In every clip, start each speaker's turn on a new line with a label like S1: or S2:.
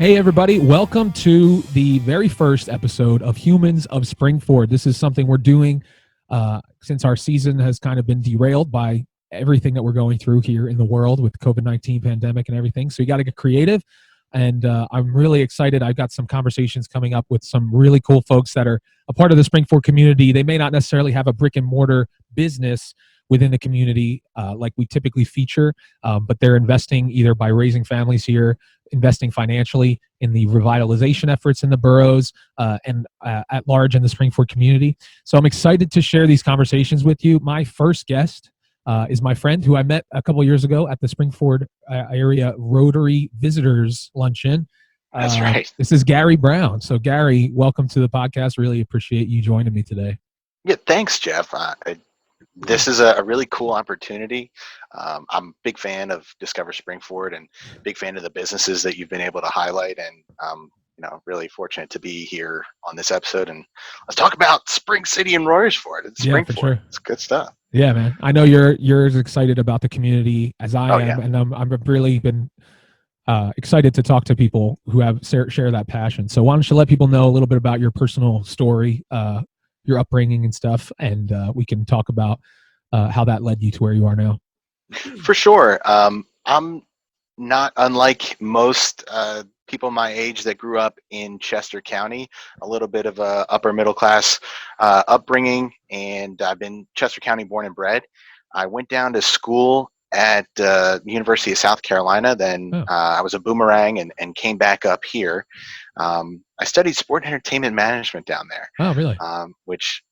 S1: Hey, everybody. Welcome to the very first episode of Humans of Spring-Ford. This is something we're doing since our season has kind of been derailed by everything that we're going through here in the world with the COVID-19 pandemic and everything. So you got to get creative. And I'm really excited. I've got some conversations coming up with some really cool folks that are a part of the Spring-Ford community. They may not necessarily have a brick and mortar business within the community like we typically feature, but they're investing either by raising families here, investing financially in the revitalization efforts in the boroughs and at large in the Spring-Ford community. So I'm excited to share these conversations with you. My first guest is my friend who I met a couple of years ago at the Spring-Ford area Rotary Visitors Luncheon.
S2: That's right.
S1: This is Gary Brown. So Gary, welcome to the podcast. Really appreciate you joining me today.
S2: Yeah, thanks, Jeff. This is a really cool opportunity. I'm a big fan of Discover Spring-Ford and big fan of the businesses that you've been able to highlight, and really fortunate to be here on this episode. And let's talk about Spring City and Royersford. It's
S1: Yeah,
S2: Spring-Ford.
S1: for sure.
S2: It's good stuff.
S1: Yeah, man. I know you're as excited about the community as I am,
S2: yeah.
S1: and I've really been excited to talk to people who have share that passion. So why don't you let people know a little bit about your personal story, your upbringing and stuff, and we can talk about how that led you to where you are now.
S2: For sure. I'm not unlike most people my age that grew up in Chester County, a little bit of a upper middle class upbringing, and I've been Chester County born and bred. I went down to school at University of South Carolina. Then I was a boomerang and came back up here. I studied sport and entertainment management down there.
S1: Oh, really?
S2: Which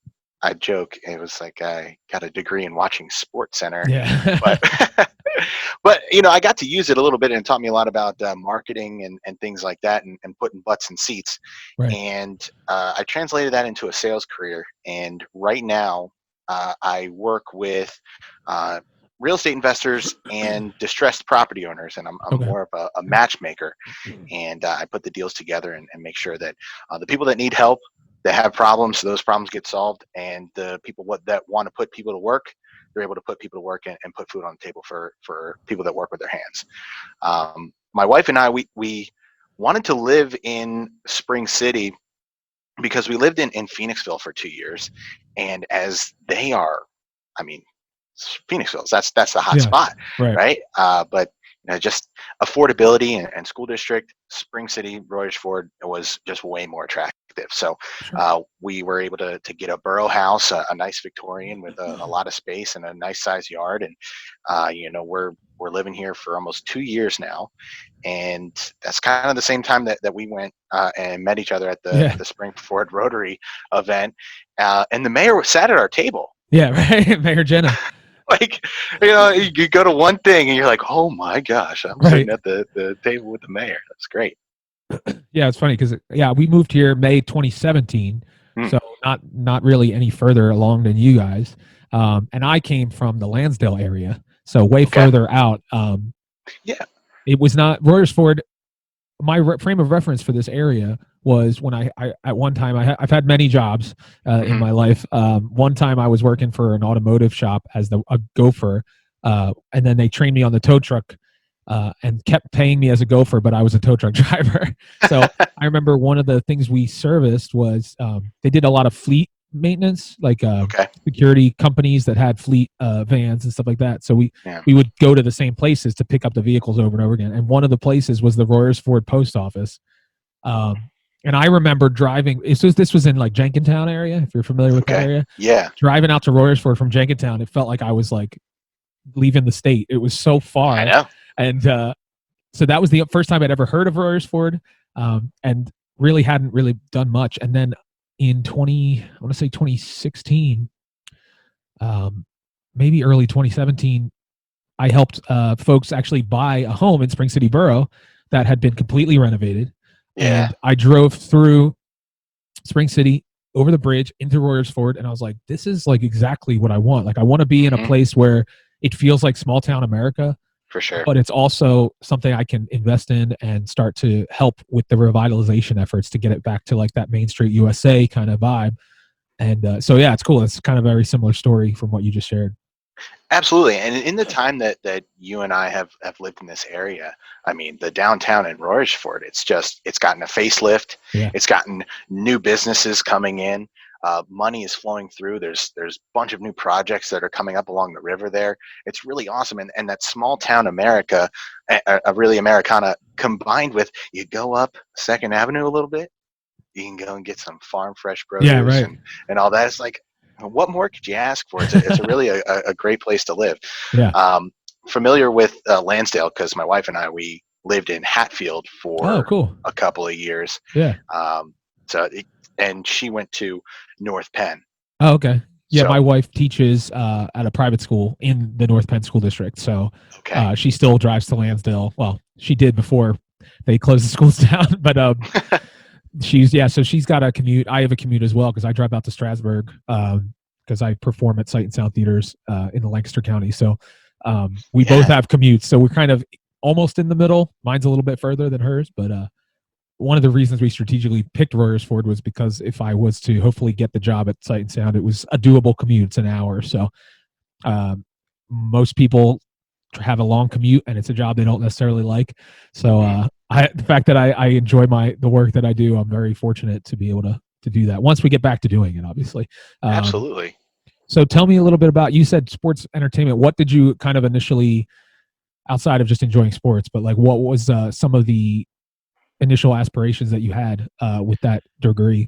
S2: I joke, it was like I got a degree in watching Sports Center.
S1: Yeah.
S2: But I got to use it a little bit, and it taught me a lot about marketing and things like that, and putting butts in seats.
S1: Right.
S2: And I translated that into a sales career. And right now, I work with real estate investors and distressed property owners, and I'm
S1: Okay.
S2: more of a matchmaker. And I put the deals together and make sure that the people that need help, that have problems, those problems get solved, and the people that want to put people to work, they're able to put people to work and put food on the table for people that work with their hands. My wife and I, we wanted to live in Spring City because we lived in Phoenixville for 2 years, and as they are, Phoenixville, that's the hot spot, right? But just affordability and school district, Spring City, Royersford was just way more attractive. So we were able to get a borough house, a nice Victorian with a lot of space and a nice size yard. And, we're living here for almost 2 years now. And that's kind of the same time that we went and met each other at the Spring-Ford Rotary event. And the mayor sat at our table.
S1: Yeah, right. Mayor Jenna.
S2: Like, you go to one thing and you're like, oh my gosh, I'm sitting at the table with the mayor. That's great.
S1: Yeah, it's funny because we moved here May 2017, so not really any further along than you guys. And I came from the Lansdale area, so way further out. It was not Royersford. My frame of reference for this area was when I at one time I've had many jobs in my life. One time I was working for an automotive shop as a gopher, and then they trained me on the tow truck and kept paying me as a gopher, but I was a tow truck driver. So I remember one of the things we serviced was they did a lot of fleet maintenance, like security companies that had fleet vans and stuff like that. So we would go to the same places to pick up the vehicles over and over again. And one of the places was the Royersford post office. And I remember driving, this was in like Jenkintown area, if you're familiar with that area.
S2: Yeah.
S1: Driving out to Royersford from Jenkintown, it felt like I was like leaving the state. It was so far.
S2: I know.
S1: And so that was the first time I'd ever heard of Royersford, and really hadn't really done much. And then in 2016, maybe early 2017, I helped folks actually buy a home in Spring City Borough that had been completely renovated.
S2: Yeah.
S1: And I drove through Spring City, over the bridge into Royersford, and I was like, this is like exactly what I want. Like, I want to be in a place where it feels like small town America.
S2: For sure.
S1: But it's also something I can invest in and start to help with the revitalization efforts to get it back to like that Main Street USA kind of vibe. And so, yeah, it's cool. It's kind of a very similar story from what you just shared.
S2: Absolutely. And in the time that you and I have lived in this area, I mean, the downtown in Royersford, it's gotten a facelift.
S1: Yeah.
S2: It's gotten new businesses coming in. Money is flowing through. There's a bunch of new projects that are coming up along the river there. It's really awesome. And that small town America, really Americana, combined with, you go up Second Avenue a little bit, you can go and get some farm fresh
S1: Yeah,
S2: produce
S1: right.
S2: and all that. It's like, what more could you ask for? It's a really a great place to live.
S1: Yeah.
S2: Familiar with Lansdale, because my wife and I, we lived in Hatfield
S1: Oh,
S2: for
S1: cool.
S2: a couple of years.
S1: Yeah.
S2: And she went to North Penn.
S1: Oh, okay. Yeah,
S2: So
S1: my wife teaches at a private school in the North Penn School District, so
S2: okay.
S1: she still drives to Lansdale. Well, she did before they closed the schools down, but so she's got a commute. I have a commute as well because I drive out to Strasburg because I perform at Sight and Sound Theaters in the Lancaster County. So we both have commutes, so we're kind of almost in the middle. Mine's a little bit further than hers, but one of the reasons we strategically picked Royersford was because if I was to hopefully get the job at Sight and Sound, it was a doable commute. It's an hour. So most people have a long commute and it's a job they don't necessarily like. So the fact that I enjoy the work that I do, I'm very fortunate to be able to do that once we get back to doing it, obviously.
S2: Absolutely.
S1: So tell me a little bit about, you said sports entertainment. What did you kind of initially, outside of just enjoying sports, but like what was some of the initial aspirations that you had with that degree?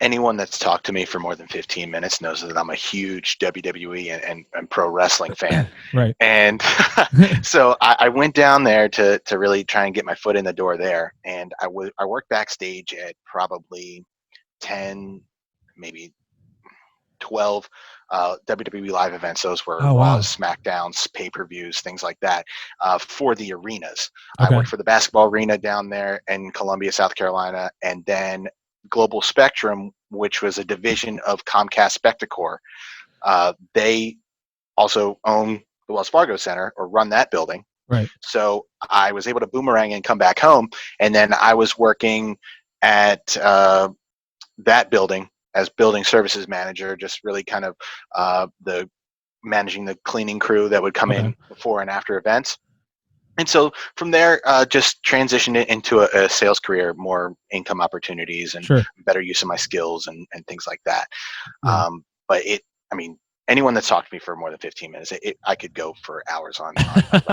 S2: Anyone that's talked to me for more than 15 minutes knows that I'm a huge WWE and pro wrestling fan.
S1: Right.
S2: And so I went down there to really try and get my foot in the door there. And I worked backstage at probably 10, maybe 12 WWE live events. Those were Raws, SmackDowns, pay-per-views, things like that, for the arenas.
S1: Okay.
S2: I worked for the basketball arena down there in Columbia, South Carolina, and then Global Spectrum, which was a division of Comcast Spectacor. They also own the Wells Fargo Center, or run that building.
S1: Right.
S2: So I was able to boomerang and come back home, and then I was working at that building as building services manager, just really kind of managing the cleaning crew that would come in before and after events. And so from there, just transitioned it into a sales career, more income opportunities and better use of my skills and things like that.
S1: Yeah.
S2: But anyone that's talked to me for more than 15 minutes, I could go for hours on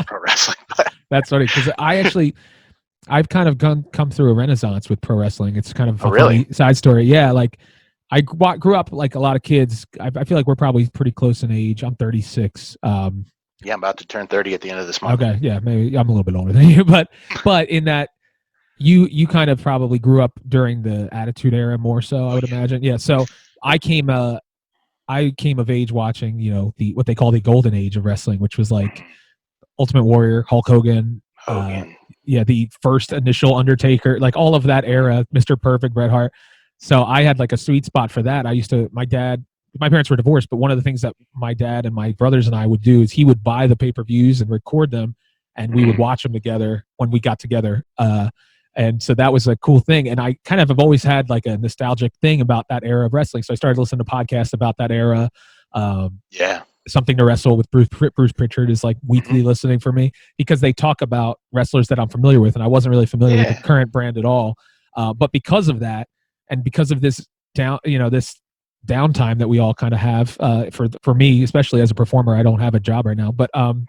S2: pro wrestling. But
S1: that's funny because I've kind of come through a renaissance with pro wrestling. It's kind of a funny side story. Yeah, like I grew up like a lot of kids. I feel like we're probably pretty close in age. I'm 36.
S2: Yeah, I'm about to turn 30 at the end of this month.
S1: Okay, yeah, maybe I'm a little bit older than you, but in that you kind of probably grew up during the Attitude Era more so, I would imagine. Yeah, so I came of age watching, what they call the golden age of wrestling, which was like Ultimate Warrior, Hulk Hogan, the first initial Undertaker, like all of that era, Mr. Perfect, Bret Hart. So I had like a sweet spot for that. My parents were divorced, but one of the things that my dad and my brothers and I would do is he would buy the pay-per-views and record them, and we would watch them together when we got together. And so that was a cool thing. And I kind of have always had like a nostalgic thing about that era of wrestling. So I started listening to podcasts about that era. Something to Wrestle with Bruce Pritchard is like weekly listening for me because they talk about wrestlers that I'm familiar with, and I wasn't really familiar with the current brand at all. But because of that, and because of this downtime that we all kind of have, for me, especially as a performer, I don't have a job right now, but I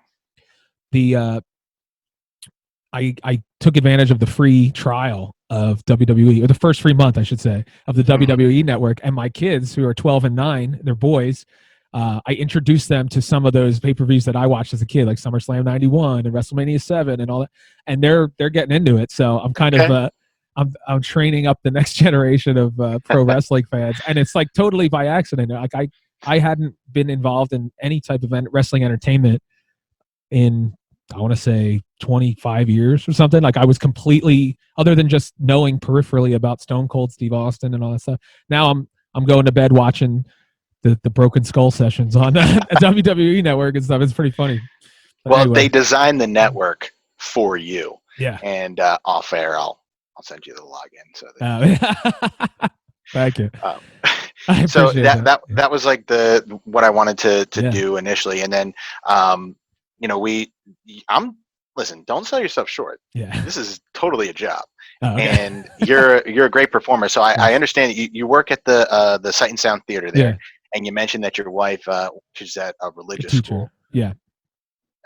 S1: took advantage of the free trial of WWE, or the first free month, I should say, of the WWE network, and my kids who are 12 and 9, they're boys. I introduced them to some of those pay-per-views that I watched as a kid, like SummerSlam 91 and WrestleMania 7 and all that, and they're getting into it. So I'm kind of I'm training up the next generation of pro wrestling fans, and it's like totally by accident. Like I hadn't been involved in any type of wrestling entertainment in, I want to say 25 years or something. Like I was completely, other than just knowing peripherally about Stone Cold Steve Austin and all that stuff. Now I'm going to bed watching the Broken Skull sessions on the WWE network and stuff. It's pretty funny. But
S2: well,
S1: anyway.
S2: They designed the network for you.
S1: Yeah.
S2: And off air, I'll send you the login. So that
S1: thank you. I
S2: So
S1: appreciate that.
S2: that was like the what I wanted to
S1: Yeah.
S2: do initially, and then um, you know we I'm listen. Don't sell yourself short.
S1: Yeah.
S2: This is totally a job,
S1: Oh, okay.
S2: and you're a great performer. So I
S1: Thanks.
S2: understand that you work at the Sight and Sound Theater there,
S1: Yeah.
S2: and you mentioned that your wife she's at a
S1: A
S2: religious
S1: teacher.
S2: school.
S1: Yeah.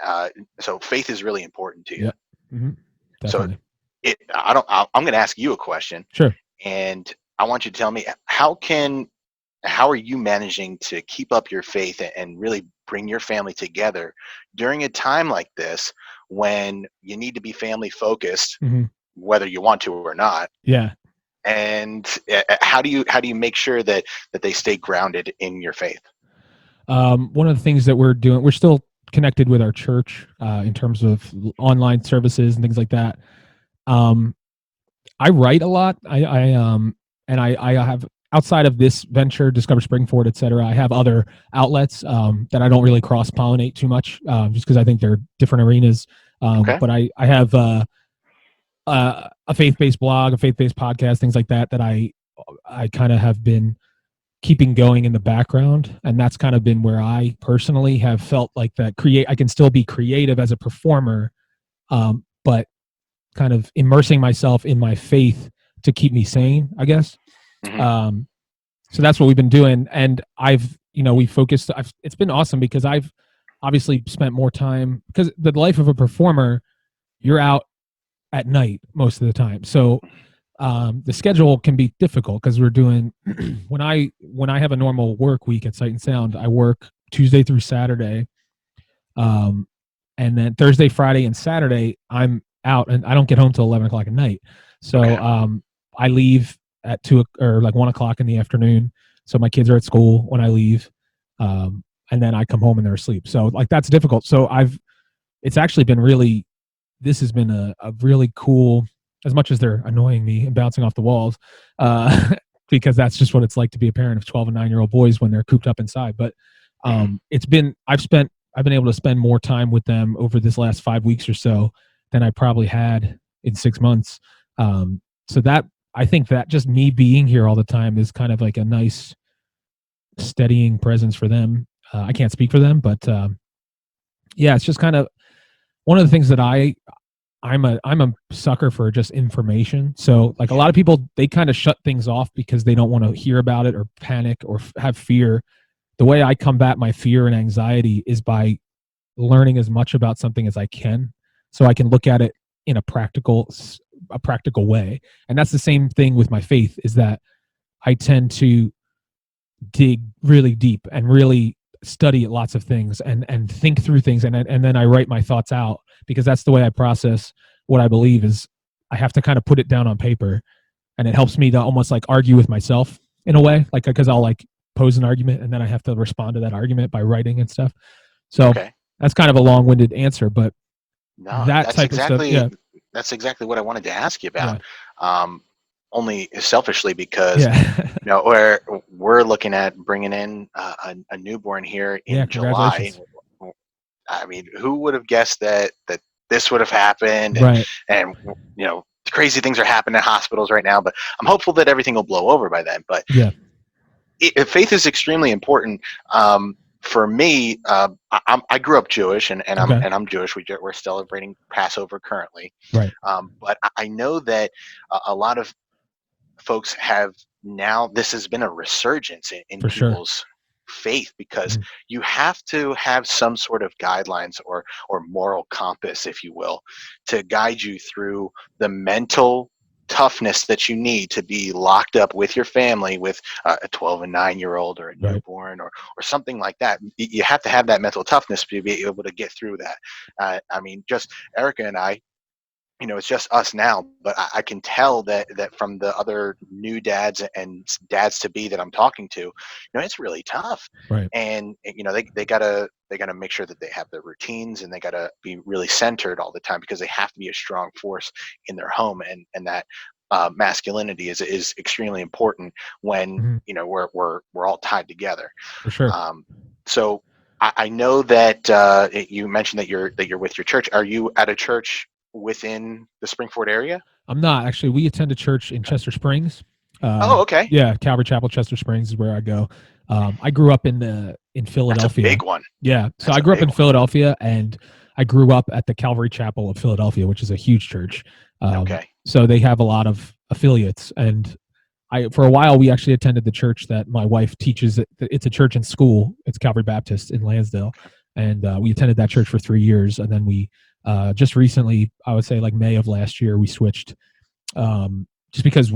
S2: Uh, so faith is really important to you.
S1: Yep. Hmm.
S2: So
S1: Definitely.
S2: I'm going to ask you a question,
S1: Sure.
S2: and I want you to tell me how are you managing to keep up your faith and really bring your family together during a time like this when you need to be family focused,
S1: Hmm.
S2: whether you want to or not?
S1: Yeah.
S2: And how do you make sure that they stay grounded in your faith?
S1: One of the things that we're doing, we're still connected with our church in terms of online services and things like that. Um, I write a lot. And I have outside of this venture, Discover Spring-Ford, et cetera. I have other outlets that I don't really cross pollinate too much, just because I think they're different arenas.
S2: Okay.
S1: But I have a faith-based blog, a faith-based podcast, things like that I kind of have been keeping going in the background, and that's kind of been where I personally have felt like that I can still be creative as a performer, but kind of immersing myself in my faith to keep me sane, I guess.
S2: Hmm.
S1: um, so that's what we've been doing, and we focused. It's been awesome because I've obviously spent more time, because the life of a performer, you're out at night most of the time. So the schedule can be difficult because we're doing when I have a normal work week at Sight and Sound, I work Tuesday through Saturday, um, and then Thursday, Friday, and Saturday I'm out, and I don't get home till 11 o'clock at night. So
S2: Okay.
S1: I leave at 1 o'clock in the afternoon. So my kids are at school when I leave, and then I come home and they're asleep. So like that's difficult. So it's actually been really this has been a really cool, as much as they're annoying me and bouncing off the walls, because that's just what it's like to be a parent of 12 and 9-year-old boys when they're cooped up inside. But
S2: Hmm.
S1: I've been able to spend more time with them over this last 5 weeks or so than I probably had in 6 months. So that I think that just me being here all the time is kind of like a nice steadying presence for them. I can't speak for them, but yeah, it's just kind of one of the things that I'm a sucker for just information. So like a
S2: Yeah.
S1: lot of people, they kind of shut things off because they don't want to hear about it or panic or have fear. The way I combat my fear and anxiety is by learning as much about something as I can, so I can look at it in a practical way. And that's the same thing with my faith, is that I tend to dig really deep and really study lots of things and think through things, and then I write my thoughts out, because that's the way I process what I believe. Is I have to kind of put it down on paper, and it helps me to almost like argue with myself in a way, like because I'll like pose an argument and then I have to respond to that argument by writing and stuff. So
S2: Okay.
S1: that's kind of a long-winded answer, but
S2: No,
S1: that type of stuff. Yeah.
S2: that's exactly what I wanted to ask you about.
S1: Yeah.
S2: Um, only selfishly because
S1: Yeah.
S2: we're looking at bringing in a newborn here
S1: Yeah.
S2: in July.
S1: Congratulations.
S2: I mean, who would have guessed that this would have happened?
S1: Right.
S2: And crazy things are happening in hospitals right now. But I'm hopeful that everything will blow over by then. But
S1: Yeah.
S2: faith is extremely important. For me, I grew up Jewish,
S1: Okay.
S2: and I'm Jewish. We're celebrating Passover currently,
S1: Right.
S2: but I know that a lot of folks have now. This has been a resurgence in
S1: For sure.
S2: people's faith because
S1: Mhm.
S2: you have to have some sort of guidelines or moral compass, if you will, to guide you through the mental toughness that you need to be locked up with your family with a 12 and 9-year old or a
S1: Right.
S2: newborn or something like that. You have to have that mental toughness to be able to get through that. I mean, just Erica and I, it's just us now, but I can tell that from the other new dads and dads to be that I'm talking to, it's really tough.
S1: Right.
S2: And they gotta make sure that they have their routines and they gotta be really centered all the time because they have to be a strong force in their home, and that masculinity is extremely important when
S1: Mhm.
S2: we're all tied together.
S1: For sure.
S2: Um, so I know that you mentioned that you're with your church. Are you at a church within the Spring-Ford area?
S1: I'm not actually. We attend a church in
S2: Okay.
S1: Chester Springs,
S2: Okay.
S1: Yeah, Calvary Chapel, Chester Springs is where I go. I grew up in
S2: That's a
S1: Philadelphia.
S2: big one.
S1: Yeah, so
S2: That's
S1: I
S2: a
S1: grew up
S2: big
S1: in
S2: one.
S1: Philadelphia, and I grew up at the Calvary Chapel of Philadelphia, which is a huge church.
S2: Okay.
S1: So they have a lot of affiliates, and for a while we actually attended the church that my wife teaches. It's a church in school. It's Calvary Baptist in Lansdale, and we attended that church for 3 years, and then we just recently, I would say like May of last year, we switched, just because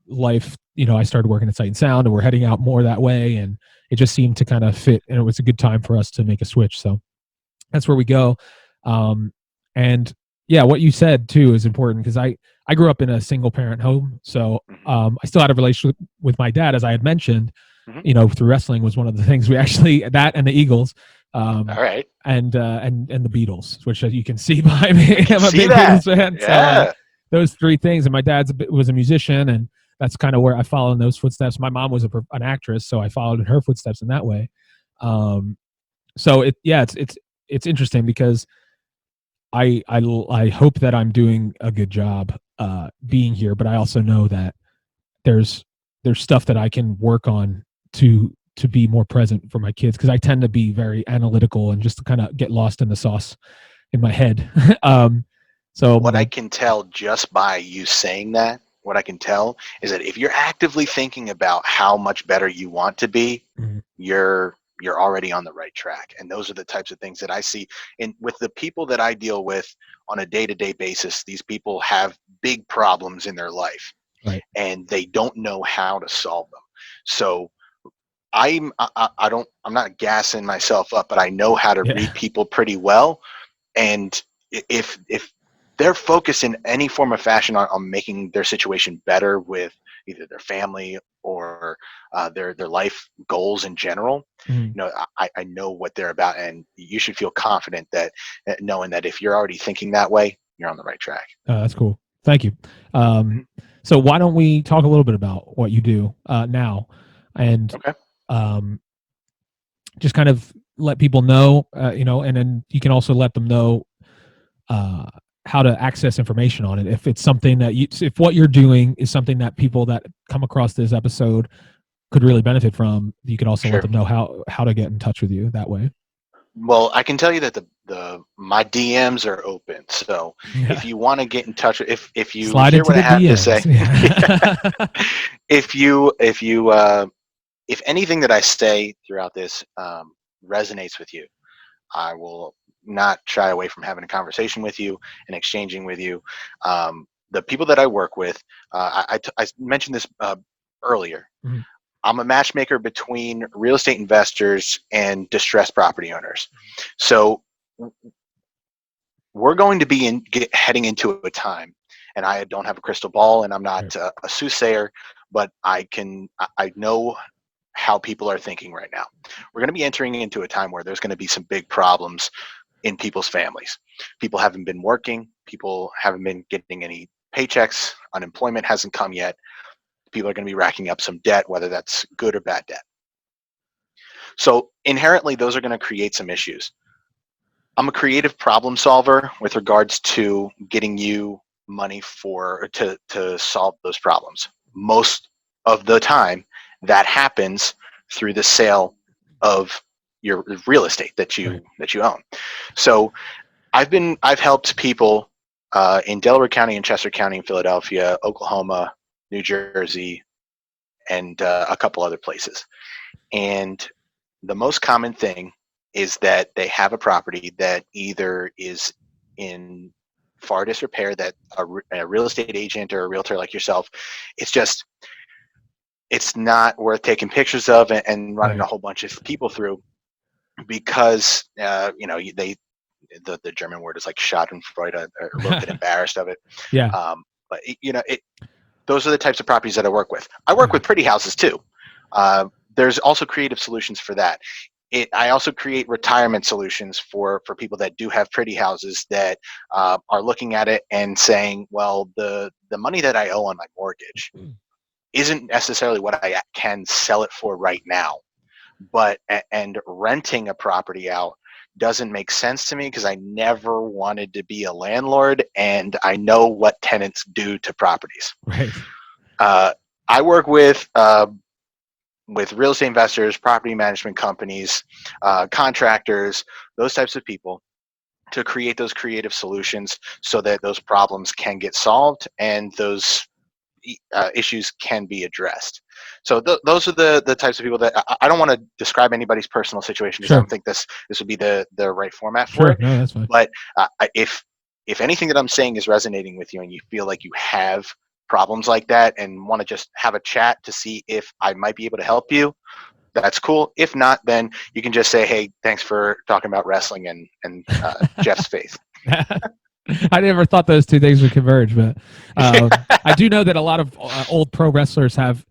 S1: life, I started working at Sight and Sound, and we're heading out more that way, and it just seemed to kind of fit, and it was a good time for us to make a switch. So that's where we go. And yeah, what you said too is important, because I grew up in a single parent home, so I still had a relationship with my dad, as I had mentioned. Through wrestling was one of the things we actually, that and the Eagles.
S2: All right.
S1: And the Beatles, which you can see behind me.
S2: I can
S1: I'm a
S2: see
S1: big
S2: that.
S1: Beatles fan.
S2: Yeah.
S1: So those three things, and my dad's was a musician, and that's kind of where I followed in those footsteps. My mom was an actress, so I followed in her footsteps in that way. So it's interesting, because I hope that I'm doing a good job being here, but I also know that there's stuff that I can work on to be more present for my kids, because I tend to be very analytical and just kind of get lost in the sauce in my head. So
S2: what I can tell just by you saying that, what I can tell is that if you're actively thinking about how much better you want to be, you're already on the right track. And those are the types of things that I see. And with the people that I deal with on a day-to-day basis, these people have big problems in their life,
S1: right,
S2: and they don't know how to solve them. So I'm not gassing myself up, but I know how to read people pretty well. And if they're focused in any form of fashion on making their situation better with either their family or their life goals in general, I know what they're about, and you should feel confident that knowing that if you're already thinking that way, you're on the right track.
S1: That's cool. Thank you. So why don't we talk a little bit about what you do now, and
S2: Okay.
S1: Just kind of let people know, and then you can also let them know how to access information on it. If it's something that if what you're doing is something that people that come across this episode could really benefit from, you can also let them know how to get in touch with you that way.
S2: Well, I can tell you that my DMs are open. So if you want to get in touch, if you
S1: slide
S2: hear
S1: into
S2: what I have
S1: DMs.
S2: To say, if anything that I say throughout this resonates with you, I will not shy away from having a conversation with you and exchanging with you. The people that I work with, I mentioned this earlier.
S1: Mm-hmm.
S2: I'm a matchmaker between real estate investors and distressed property owners. So we're going to be heading into a time, and I don't have a crystal ball, and I'm not a soothsayer, but I know how people are thinking right now. We're going to be entering into a time where there's going to be some big problems in people's families. People haven't been working. People haven't been getting any paychecks. Unemployment hasn't come yet. People are going to be racking up some debt, whether that's good or bad debt. So inherently, those are going to create some issues. I'm a creative problem solver with regards to getting you money to solve those problems. Most of the time, that happens through the sale of your real estate that you own. So I've helped people in Delaware County and Chester County in Philadelphia, Oklahoma, New Jersey, and a couple other places. And the most common thing is that they have a property that either is in far disrepair, that a real estate agent or a realtor like yourself, it's not worth taking pictures of and running a whole bunch of people through, because the German word is like Schadenfreude, or a little bit embarrassed of it. But those are the types of properties that I work with. I work with pretty houses too. There's also creative solutions for that. I also create retirement solutions for people that do have pretty houses that are looking at it and saying, well, the money that I owe on my mortgage isn't necessarily what I can sell it for right now, and renting a property out doesn't make sense to me, because I never wanted to be a landlord, and I know what tenants do to properties. I work with real estate investors, property management companies, contractors, those types of people, to create those creative solutions so that those problems can get solved and those issues can be addressed. So those are the types of people that I don't want to describe anybody's personal situation, because I don't think this would be the right format for it.
S1: No, that's fine.
S2: But if anything that I'm saying is resonating with you and you feel like you have problems like that and want to just have a chat to see if I might be able to help you, that's cool. If not, then you can just say, hey, thanks for talking about wrestling and Jeff's faith.
S1: I never thought those two things would converge, but I do know that a lot of old pro wrestlers have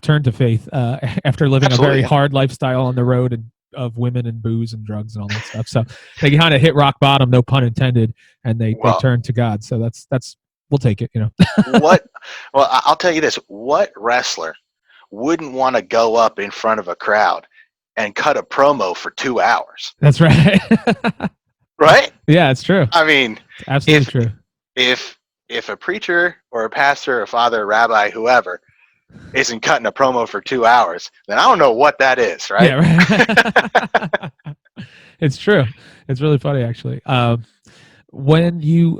S1: turned to faith after living a very hard lifestyle on the road and of women and booze and drugs and all that stuff. So they kind of hit rock bottom, no pun intended, and they turn to God. So that's we'll take it, you know.
S2: Well, I'll tell you this: what wrestler wouldn't want to go up in front of a crowd and cut a promo for 2 hours?
S1: That's right.
S2: Right?
S1: Yeah, it's true.
S2: I mean,
S1: it's absolutely true.
S2: If a preacher or a pastor or a father, or rabbi, whoever, isn't cutting a promo for 2 hours, then I don't know what that is, right?
S1: Yeah, right. It's true. It's really funny, actually. When you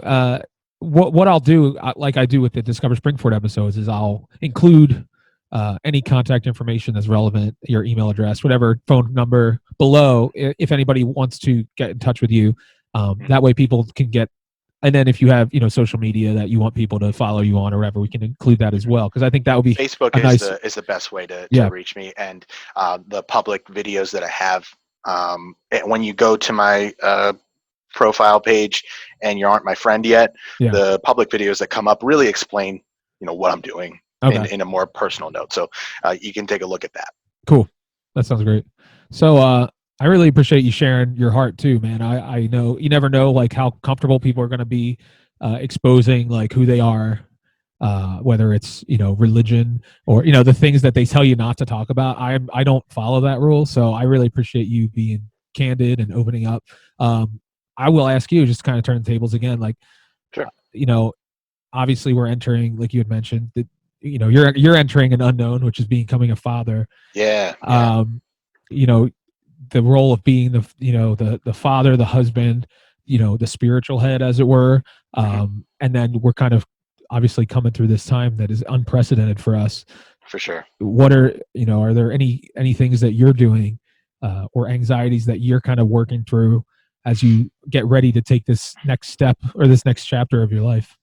S1: what I'll do, like I do with the Discover Spring-Ford episodes, is I'll include any contact information that's relevant, your email address, whatever, phone number below, if anybody wants to get in touch with you. That way people can get, and then if you have, social media that you want people to follow you on or whatever, we can include that as well, because I think that would be
S2: Facebook is the best way to reach me, and the public videos that I have. When you go to my profile page and you aren't my friend yet, the public videos that come up really explain, what I'm doing in a more personal note. So you can take a look at that.
S1: Cool. That sounds great. So I really appreciate you sharing your heart too, man. I know you never know like how comfortable people are going to be exposing like who they are, whether it's, religion or, the things that they tell you not to talk about. I don't follow that rule. So I really appreciate you being candid and opening up. I will ask you, just to kind of turn the tables again, like,
S2: sure.
S1: Obviously we're entering, like you had mentioned, that, you're entering an unknown, which is becoming a father.
S2: Yeah.
S1: The role of being the father, the husband, the spiritual head, as it were. And then we're kind of obviously coming through this time that is unprecedented for us.
S2: For sure.
S1: What are there any things that you're doing or anxieties that you're kind of working through as you get ready to take this next step or this next chapter of your life?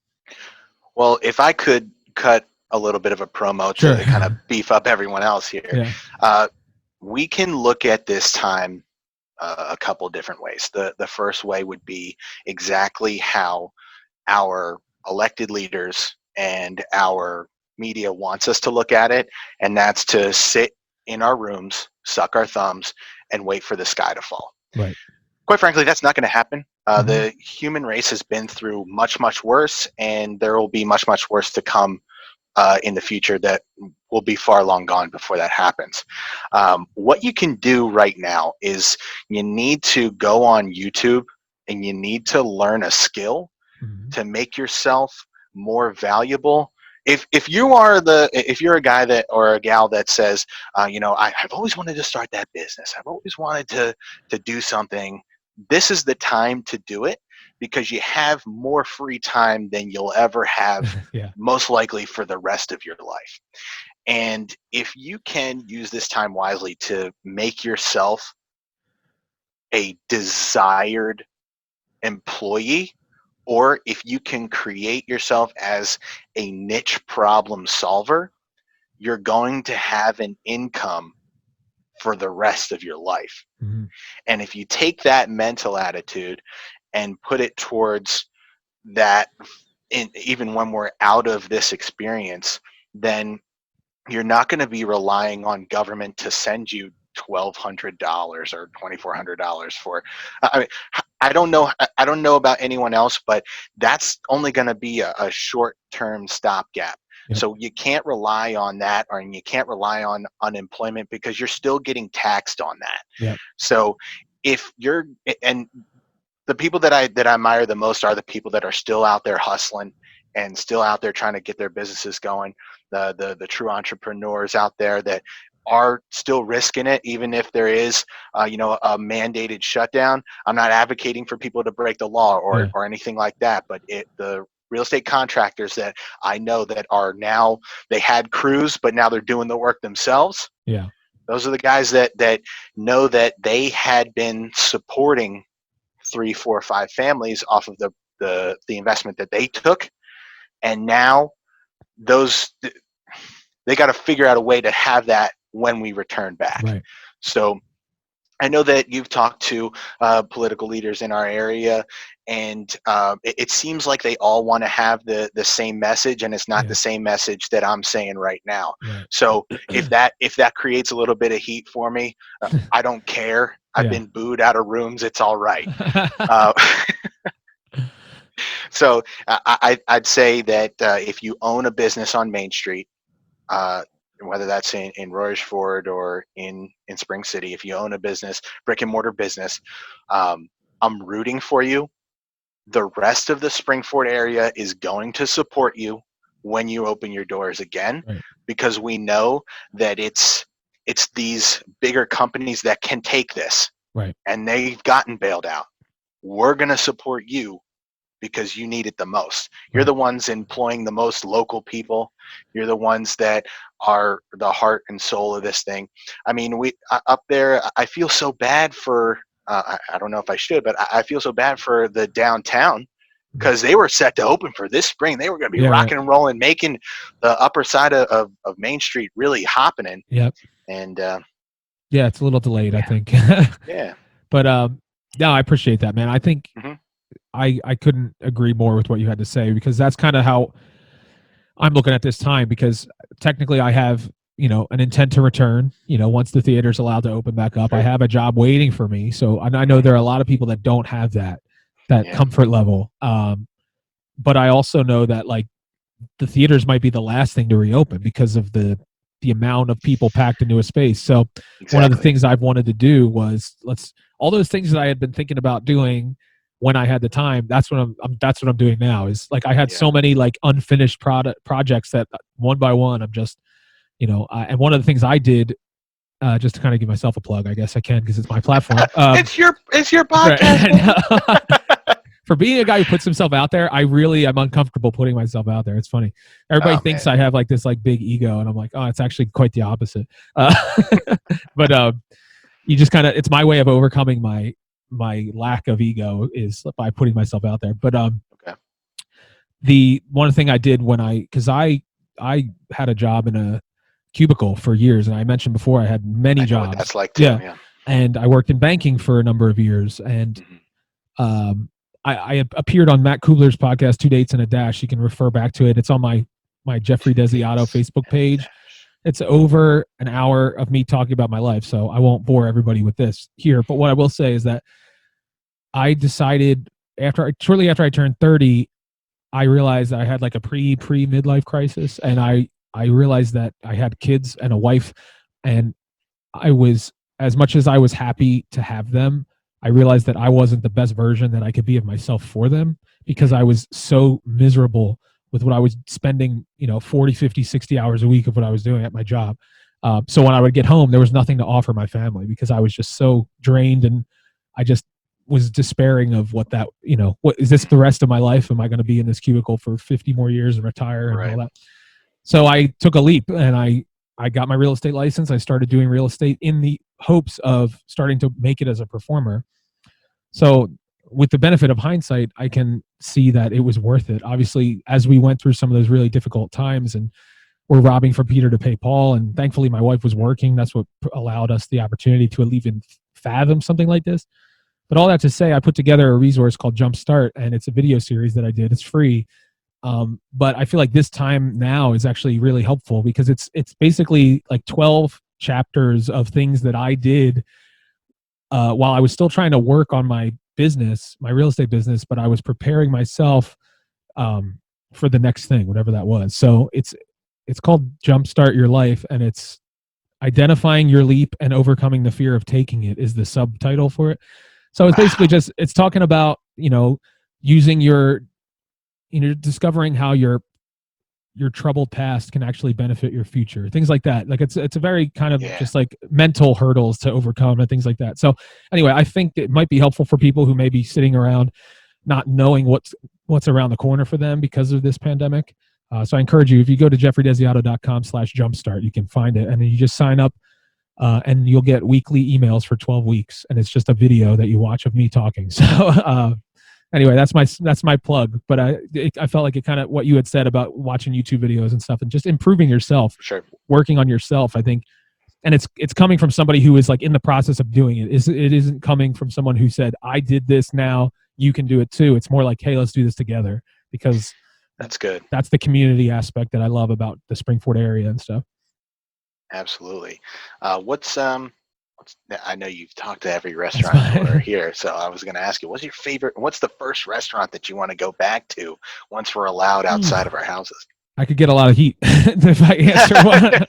S2: Well, if I could cut a little bit of a promo to kind of beef up everyone else here, we can look at this time a couple different ways. The first way would be exactly how our elected leaders and our media wants us to look at it, and that's to sit in our rooms, suck our thumbs, and wait for the sky to fall.
S1: Right.
S2: Quite frankly, that's not going to happen. The human race has been through much, much worse, and there will be much, much worse to come in the future that will be far long gone before that happens. What you can do right now is you need to go on YouTube and you need to learn a skill to make yourself more valuable. If you're a guy that or a gal that says, I've always wanted to start that business, I've always wanted to do something, this is the time to do it, because you have more free time than you'll ever have, most likely for the rest of your life. And if you can use this time wisely to make yourself a desired employee, or if you can create yourself as a niche problem solver, you're going to have an income for the rest of your life. And if you take that mental attitude and put it towards that, even when we're out of this experience, then you're not going to be relying on government to send you $1,200 or $2,400 for. I don't know about anyone else, but that's only going to be a short-term stopgap. So you can't rely on that, or you can't rely on unemployment, because you're still getting taxed on that. So if and the people that I admire the most are the people that are still out there hustling and still out there trying to get their businesses going. The true entrepreneurs out there that are still risking it, even if there is, a mandated shutdown. I'm not advocating for people to break the law or anything like that, but the real estate contractors that I know that are now, they had crews, but now they're doing the work themselves.
S1: Yeah.
S2: Those are the guys that know that they had been supporting 3, 4, 5 families off of the investment that they took, and now they got to figure out a way to have that when we return back.
S1: Right.
S2: So I know that you've talked to political leaders in our area, and it seems like they all want to have the same message, and it's not the same message that I'm saying right now.
S1: Right.
S2: So if that creates a little bit of heat for me, I don't care. I've been booed out of rooms. It's all right. So I'd say that if you own a business on Main Street, whether that's in Royersford or in Spring City, if you own a business, brick and mortar business, I'm rooting for you. The rest of the Spring-Ford area is going to support you when you open your doors again, because we know that it's these bigger companies that can take this, and they've gotten bailed out. We're going to support you because you need it the most. You're the ones employing the most local people. You're the ones that are the heart and soul of this thing. I mean, up there, I feel so bad for, I don't know if I should, but I feel so bad for the downtown, because they were set to open for this spring. They were going to be rocking and rolling, making the upper side of Main Street really hopping. And
S1: it's a little delayed, I think. But no, I appreciate that, man. I think I couldn't agree more with what you had to say, because that's kind of how I'm looking at this time, because technically I have, an intent to return, once the theater's allowed to open back up. I have a job waiting for me. So I know there are a lot of people that don't have that comfort level. But I also know that, like, the theaters might be the last thing to reopen because of the amount of people packed into a space. So one of the things I've wanted to do was all those things that I had been thinking about doing when I had the time, that's what I'm doing now. Is like, I had so many like unfinished projects that one by one, I'm just, and one of the things I did, just to kind of give myself a plug, I guess I can, because it's my platform.
S2: It's your podcast.
S1: For being a guy who puts himself out there, I'm uncomfortable putting myself out there. It's funny. Everybody thinks I have like this like big ego, and I'm like, oh, it's actually quite the opposite. But you just kind of, it's my way of overcoming my lack of ego is by putting myself out there. But the one thing I did because I had a job in a cubicle for years, and I mentioned before I had many jobs.
S2: What that's like too,
S1: and I worked in banking for a number of years, and I appeared on Matt Kubler's podcast, 2 Dates and a Dash. You can refer back to it. It's on my Jeffrey Desiato Facebook page. It's over an hour of me talking about my life, so I won't bore everybody with this here. But what I will say is that I decided shortly after I turned 30, I realized I had like a pre midlife crisis, and I realized that I had kids and a wife, and I was, as much as I was happy to have them, I realized that I wasn't the best version that I could be of myself for them, because I was so miserable with what I was spending, 40, 50, 60 hours a week of what I was doing at my job. So when I would get home, there was nothing to offer my family, because I was just so drained, and I just was despairing of what is this the rest of my life? Am I going to be in this cubicle for 50 more years and retire and all that? So I took a leap, and I got my real estate license. I started doing real estate in the hopes of starting to make it as a performer. So with the benefit of hindsight, I can see that it was worth it. Obviously, as we went through some of those really difficult times, and we're robbing from Peter to pay Paul, and thankfully my wife was working. That's what allowed us the opportunity to even fathom something like this. But all that to say, I put together a resource called Jumpstart, and it's a video series that I did. It's free. But I feel like this time now is actually really helpful, because it's basically like 12 chapters of things that I did while I was still trying to work on my business, my real estate business, but I was preparing myself for the next thing, whatever that was. So it's called Jumpstart Your Life, and it's identifying your leap and overcoming the fear of taking it is the subtitle for it. So it's basically just, it's talking about, using your discovering how your troubled past can actually benefit your future, things like that. Like it's a very kind of just like mental hurdles to overcome and things like that. So anyway, I think it might be helpful for people who may be sitting around not knowing what's around the corner for them because of this pandemic. So I encourage you, if you go to jeffreydesiato.com/jumpstart, you can find it, and then you just sign up, and you'll get weekly emails for 12 weeks, and it's just a video that you watch of me talking. So anyway, that's my plug. But I felt like it kind of what you had said about watching YouTube videos and stuff, and just improving yourself, working on yourself. I think, and it's coming from somebody who is like in the process of doing it. It isn't coming from someone who said, I did this, now you can do it too. It's more like, hey, let's do this together, because
S2: that's good.
S1: That's the community aspect that I love about the Spring-Ford area and stuff.
S2: Absolutely. I know you've talked to every restaurant over here, so I was going to ask you, what's the first restaurant that you want to go back to once we're allowed outside of our houses?
S1: I could get a lot of heat if I answer one.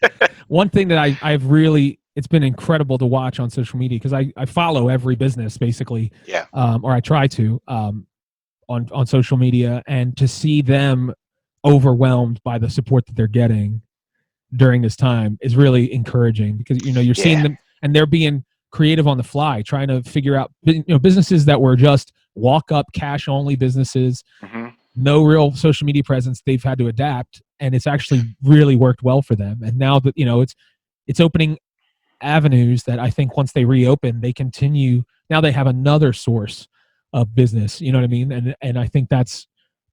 S1: One thing that I've really, it's been incredible to watch on social media, because I follow every business basically, or I try to, on social media, and to see them overwhelmed by the support that they're getting during this time is really encouraging, because you're seeing them, and they're being creative on the fly, trying to figure out businesses that were just walk up cash only businesses, no real social media presence. They've had to adapt, and it's actually really worked well for them. And now that it's opening avenues that I think once they reopen, they continue. Now they have another source of business. You know what I mean? And I think that's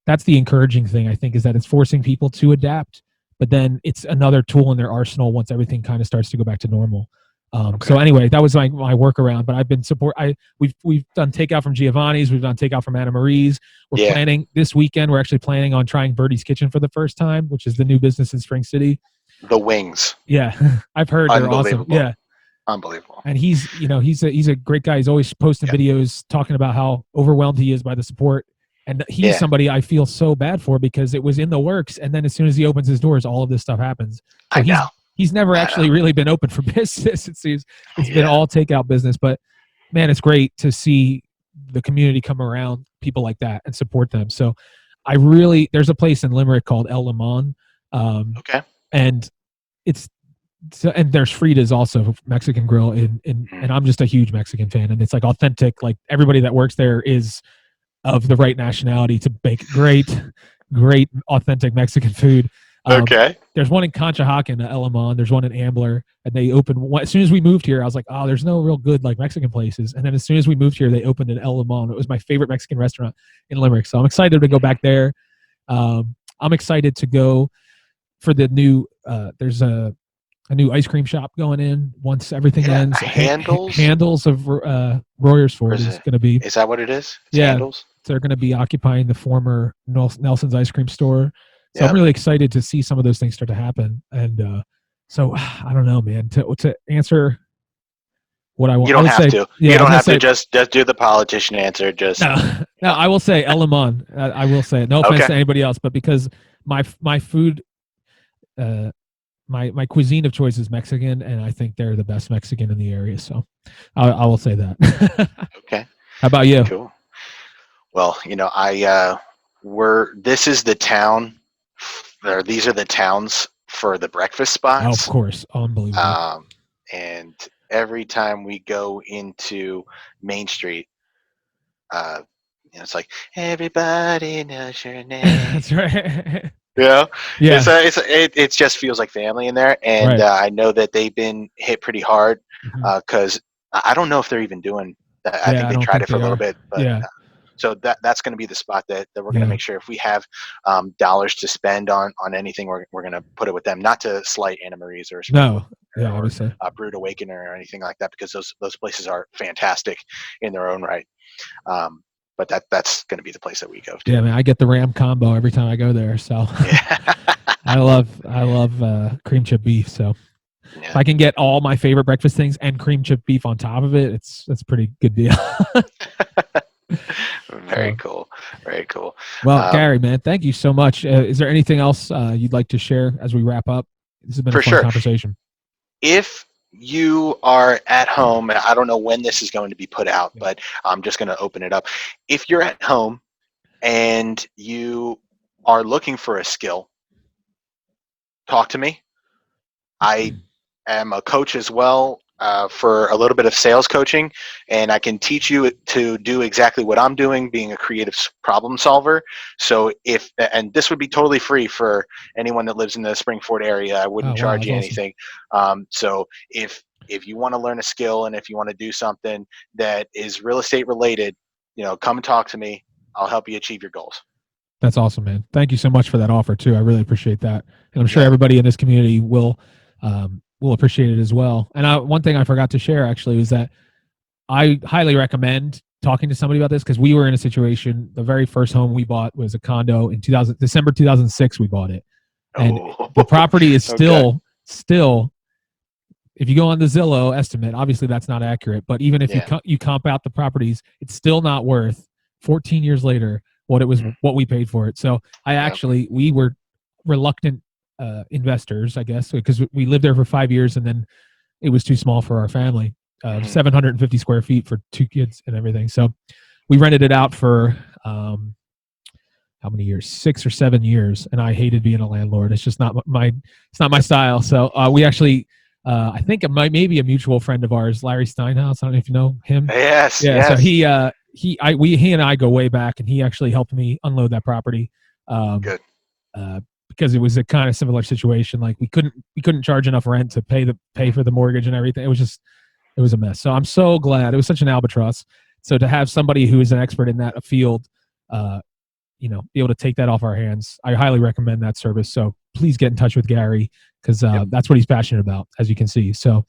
S1: the encouraging thing, I think, is that it's forcing people to adapt, but then it's another tool in their arsenal once everything kind of starts to go back to normal. So anyway, that was my workaround. But I've been we've done takeout from Giovanni's, we've done takeout from Anna Marie's. We're planning this weekend. We're actually planning on trying Birdie's Kitchen for the first time, which is the new business in Spring City.
S2: The wings.
S1: Yeah, I've heard they're awesome. Yeah,
S2: unbelievable.
S1: And he's a great guy. He's always posting videos talking about how overwhelmed he is by the support. And he's somebody I feel so bad for, because it was in the works, and then as soon as he opens his doors, all of this stuff happens. So
S2: I know.
S1: He's never actually really been open for business. It seems it's been all takeout business. But man, it's great to see the community come around people like that and support them. So there's a place in Limerick called El Limon. And and there's Frida's also, Mexican grill, and I'm just a huge Mexican fan, and it's like authentic. Like everybody that works there is of the right nationality to bake great authentic Mexican food. There's one in Conshohocken, El Limon. There's one in Ambler, and they opened as soon as we moved here. I was like, oh, there's no real good like Mexican places. And then as soon as we moved here, they opened an El Limon. It was my favorite Mexican restaurant in Limerick. So I'm excited to go back there. I'm excited to go for the new. There's a new ice cream shop going in once everything ends. Handles of Royersford is going to be.
S2: Is that what it is? It's
S1: Handles. They're going to be occupying the former Nelson's ice cream store. So I'm really excited to see some of those things start to happen. And so I don't know, man. To answer what I want,
S2: you don't have to. You don't have to just do the politician answer.
S1: No. I will say El Limon. I will say it. No offense to anybody else, but because my food. My cuisine of choice is Mexican, and I think they're the best Mexican in the area. So I will say that.
S2: Okay.
S1: How about you?
S2: Cool. Well, this is the town, or these are the towns for the breakfast spots.
S1: Oh, of course. Unbelievable.
S2: And every time we go into Main Street, it's like, everybody knows your name.
S1: That's right.
S2: Yeah. It just feels like family in there, and I know that they've been hit pretty hard, because I don't know if they're even doing that. I think they tried it for a little bit, but so that's going to be the spot that we're going to make sure if we have dollars to spend on anything, we're going to put it with them. Not to slight Anna Marie's or
S1: obviously
S2: Brood Awakener or anything like that, because those places are fantastic in their own right. But that's going to be the place that we go to.
S1: Yeah, man, I get the Ram combo every time I go there. So I love cream chip beef. So if I can get all my favorite breakfast things and cream chip beef on top of it, that's a pretty good deal.
S2: Very cool. Very cool.
S1: Well, Gary, man, thank you so much. Is there anything else you'd like to share as we wrap up? This has been a fun conversation.
S2: If you are at home, I don't know when this is going to be put out, but I'm just going to open it up. If you're at home and you are looking for a skill, talk to me. I am a coach as well, for a little bit of sales coaching, and I can teach you to do exactly what I'm doing, being a creative problem solver. So and this would be totally free for anyone that lives in the Spring-Ford area. I wouldn't charge you anything. So if you want to learn a skill and if you want to do something that is real estate related, come and talk to me. I'll help you achieve your goals.
S1: That's awesome, man. Thank you so much for that offer too. I really appreciate that, and I'm sure everybody in this community will appreciate it as well. And one thing I forgot to share actually was that I highly recommend talking to somebody about this, because we were in a situation. The very first home we bought was a condo in December 2006. We bought it, and the property is still. If you go on the Zillow estimate, obviously that's not accurate, but even if you comp out the properties, it's still not worth 14 years later what we paid for it. So we were reluctant investors, I guess, because we lived there for 5 years and then it was too small for our family. 750 square feet for 2 kids and everything. So we rented it out for how many years? 6 or 7 years, and I hated being a landlord. It's just not my style. So we actually. I think it might maybe a mutual friend of ours, Larry Steinhaus. I don't know if you know him.
S2: Yes.
S1: So he and I go way back, and he actually helped me unload that property.
S2: Good.
S1: Because it was a kind of similar situation. Like we couldn't charge enough rent to pay for the mortgage and everything. It was a mess. So I'm so glad. It was such an albatross. So to have somebody who is an expert in that field, be able to take that off our hands, I highly recommend that service. So please get in touch with Gary, because that's what he's passionate about, as you can see. So,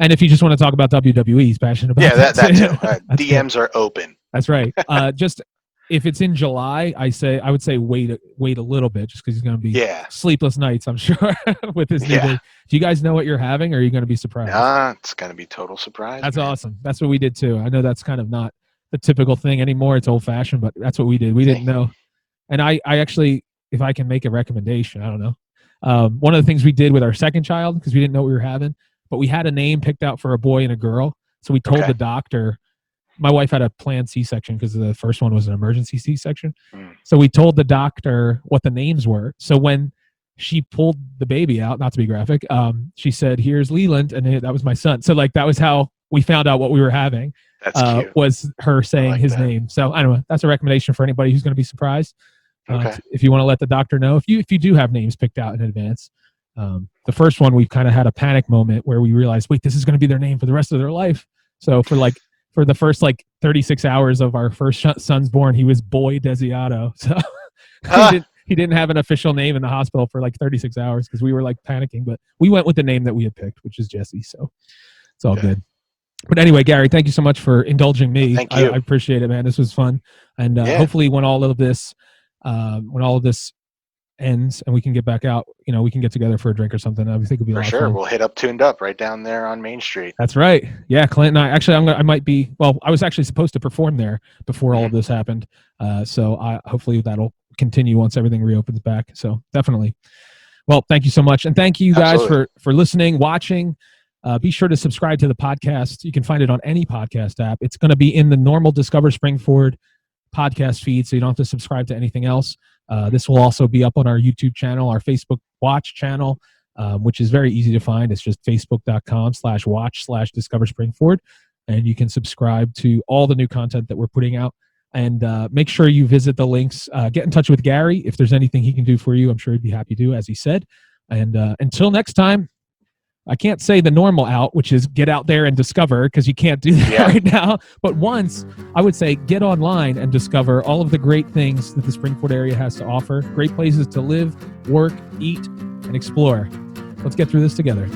S1: and if you just want to talk about WWE, he's passionate about
S2: that too. DMs are open.
S1: That's right. Just if it's in July, I would say wait a little bit, just because he's going to be sleepless nights, I'm sure, with his new baby. Do you guys know what you're having, or are you going to be surprised?
S2: It's going to be total surprise.
S1: That's awesome. That's what we did too. I know that's kind of not the typical thing anymore. It's old fashioned, but that's what we did. We didn't know. And I actually, if I can make a recommendation, I don't know. One of the things we did with our second child, because we didn't know what we were having, but we had a name picked out for a boy and a girl. So we told the doctor. My wife had a planned C-section because the first one was an emergency C-section. So we told the doctor what the names were. So when she pulled the baby out, not to be graphic, she said, "Here's Leland," and that was my son. So like that was how we found out what we were having.
S2: That's cute.
S1: Was her saying his name. So I don't know. That's a recommendation for anybody who's going to be surprised. If you want to let the doctor know, if you do have names picked out in advance. The first one, we've kind of had a panic moment where we realized, wait, this is going to be their name for the rest of their life. So for the first 36 hours of our first son's born, he was Boy Desiato. So he didn't have an official name in the hospital for 36 hours because we were panicking. But we went with the name that we had picked, which is Jesse. So it's all good. But anyway, Gary, thank you so much for indulging me.
S2: Thank you.
S1: I appreciate it, man. This was fun. And hopefully when all of this ends and we can get back out, we can get together for a drink or something. I think it'll be a lot of fun.
S2: We'll hit up Tuned Up right down there on Main Street.
S1: That's right. Yeah, Clint and I I was actually supposed to perform there before all of this happened. So hopefully that'll continue once everything reopens back. So definitely. Well, thank you so much. And thank you guys for listening, watching. Be sure to subscribe to the podcast. You can find it on any podcast app. It's going to be in the normal Discover Spring-Ford podcast feed, so you don't have to subscribe to anything else. This will also be up on our YouTube channel, our Facebook Watch channel, which is very easy to find. It's just facebook.com/watch/Discover Spring-Ford, and you can subscribe to all the new content that we're putting out. And make sure you visit the links. Get in touch with Gary if there's anything he can do for you. I'm sure he'd be happy to, as he said. And until next time, I can't say the normal out, which is get out there and discover, because you can't do that right now. But once, I would say get online and discover all of the great things that the Spring-Ford area has to offer. Great places to live, work, eat, and explore. Let's get through this together.